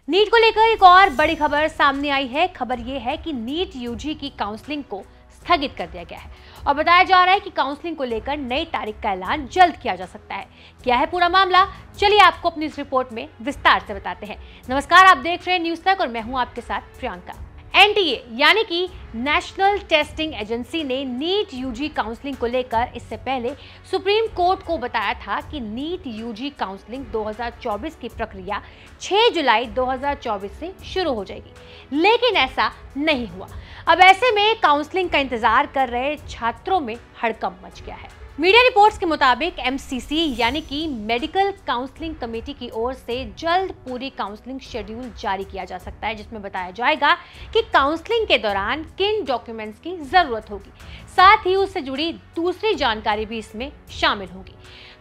NEET को लेकर एक और बड़ी खबर सामने आई है। खबर यह है कि नीट यूजी की काउंसलिंग को स्थगित कर दिया गया है और बताया जा रहा है कि काउंसलिंग को लेकर नई तारीख का ऐलान जल्द किया जा सकता है। क्या है पूरा मामला, चलिए आपको अपनी इस रिपोर्ट में विस्तार से बताते हैं। नमस्कार, आप देख रहे हैं न्यूज़ तक और मैं हूं आपके साथ प्रियंका। एनटीए यानी कि नेशनल टेस्टिंग एजेंसी ने नीट यूजी काउंसलिंग को लेकर इससे पहले सुप्रीम कोर्ट को बताया था कि नीट यूजी काउंसलिंग 2024 की प्रक्रिया 6 जुलाई 2024 से शुरू हो जाएगी, लेकिन ऐसा नहीं हुआ। अब ऐसे में काउंसलिंग का इंतजार कर रहे छात्रों में हड़कंप मच गया है। मीडिया रिपोर्ट्स के मुताबिक एमसीसी यानी कि मेडिकल काउंसलिंग कमेटी की ओर से जल्द पूरी काउंसलिंग शेड्यूल जारी किया जा सकता है, जिसमें बताया जाएगा कि काउंसलिंग के दौरान किन डॉक्यूमेंट्स की जरूरत होगी, साथ ही उससे जुड़ी दूसरी जानकारी भी इसमें शामिल होगी।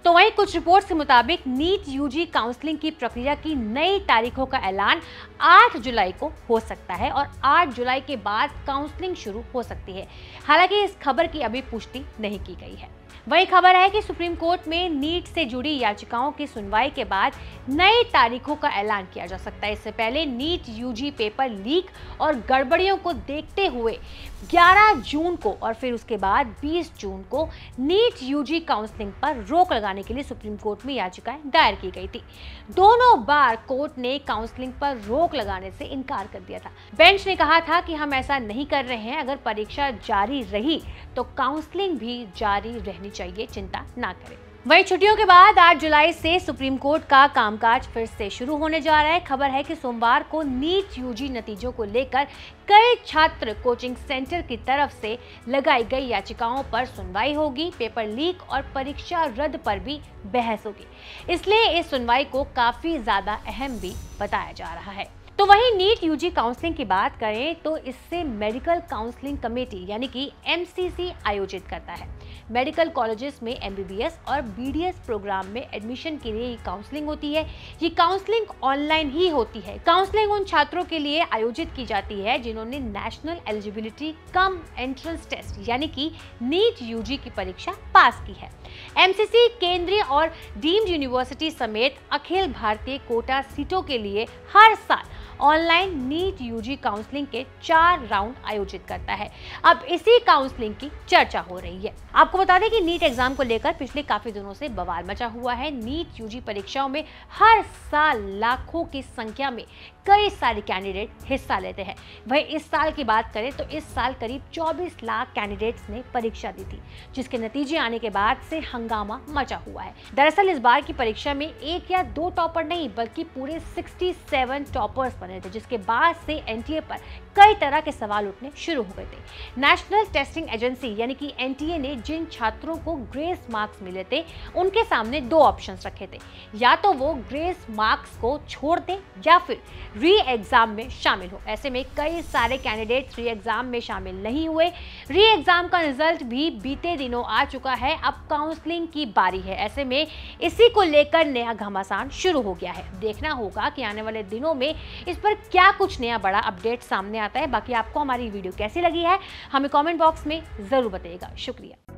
तो वहीं कुछ रिपोर्ट्स के मुताबिक नीट यूजी काउंसलिंग की प्रक्रिया की नई तारीखों का ऐलान 8 जुलाई को हो सकता है और 8 जुलाई के बाद काउंसलिंग शुरू हो सकती है। हालांकि इस खबर की अभी पुष्टि नहीं की गई है। वही खबर है कि सुप्रीम कोर्ट में नीट से जुड़ी याचिकाओं की सुनवाई के बाद नई तारीखों का ऐलान किया जा सकता है। इससे पहले नीट यूजी पेपर लीक और गड़बड़ियों को देखते हुए 11 जून को और फिर उसके बाद 20 जून को नीट यूजी काउंसलिंग पर रोक लगाने के लिए सुप्रीम कोर्ट में याचिकाएं दायर की गई थी। दोनों बार कोर्ट ने काउंसलिंग पर रोक लगाने से इनकार कर दिया था। बेंच ने कहा था कि हम ऐसा नहीं कर रहे हैं, अगर परीक्षा जारी रही तो काउंसलिंग भी जारी रहनी चाहिए, चिंता ना करें। वहीं छुट्टियों के बाद 8 जुलाई से सुप्रीम कोर्ट का कामकाज फिर से शुरू होने जा रहा है। खबर है कि सोमवार को नीट यूजी नतीजों को लेकर कई छात्र कोचिंग सेंटर की तरफ से लगाई गई याचिकाओं पर सुनवाई होगी। पेपर लीक और परीक्षा रद्द पर भी बहस होगी, इसलिए इस सुनवाई को काफी ज्यादा अहम भी बताया जा रहा है। तो वहीं नीट यूजी काउंसलिंग की बात करें तो इससे मेडिकल काउंसलिंग कमेटी यानी कि एमसीसी आयोजित करता है। मेडिकल कॉलेजेस में एमबीबीएस और बीडीएस प्रोग्राम में एडमिशन के लिए काउंसलिंग होती है। ये काउंसलिंग ऑनलाइन ही होती है। काउंसलिंग उन छात्रों के लिए आयोजित की जाती है जिन्होंने national eligibility cum entrance test यानी कि नीट यूजी की परीक्षा पास की है। एमसीसी केंद्रीय और डीम्ड यूनिवर्सिटी समेत अखिल भारतीय कोटा सीटों के लिए हर साल ऑनलाइन नीट यूजी काउंसलिंग के 4 राउंड आयोजित करता है। अब इसी काउंसलिंग की चर्चा हो रही है। आपको बता दें कि नीट एग्जाम को लेकर पिछले काफी दिनों से बवाल मचा हुआ है। नीट यूजी परीक्षाओं में हर साल लाखों की संख्या में कई सारे कैंडिडेट हिस्सा लेते हैं। वहीं इस साल की बात करें तो इस साल करीब 24 लाख कैंडिडेट्स ने परीक्षा दी थी, जिसके नतीजे आने के बाद से हंगामा मचा हुआ है। दरअसल इस बार की परीक्षा में 1 या 2 टॉपर नहीं बल्कि पूरे 67 टॉपर्स बने थे, जिसके बाद से एनटीए पर कई तरह के सवाल उठने शुरू हो गए थे। नेशनल टेस्टिंग एजेंसी यानी कि एनटीए ने जिन छात्रों को ग्रेस मार्क्स मिले थे उनके सामने 2 ऑप्शंस रखे थे, या तो वो ग्रेस मार्क्स को छोड़ दें या फिर री एग्जाम में शामिल हो। ऐसे में कई सारे कैंडिडेट री एग्जाम में शामिल नहीं हुए। री एग्जाम का रिजल्ट भी बीते दिनों आ चुका है, अब काउंसलिंग की बारी है। ऐसे में इसी को लेकर नया घमासान शुरू हो गया है। देखना होगा कि आने वाले दिनों में इस पर क्या कुछ नया बड़ा अपडेट सामने आता है। बाकी आपको हमारी वीडियो कैसी लगी है हमें कमेंट बॉक्स में जरूर बताइएगा। शुक्रिया।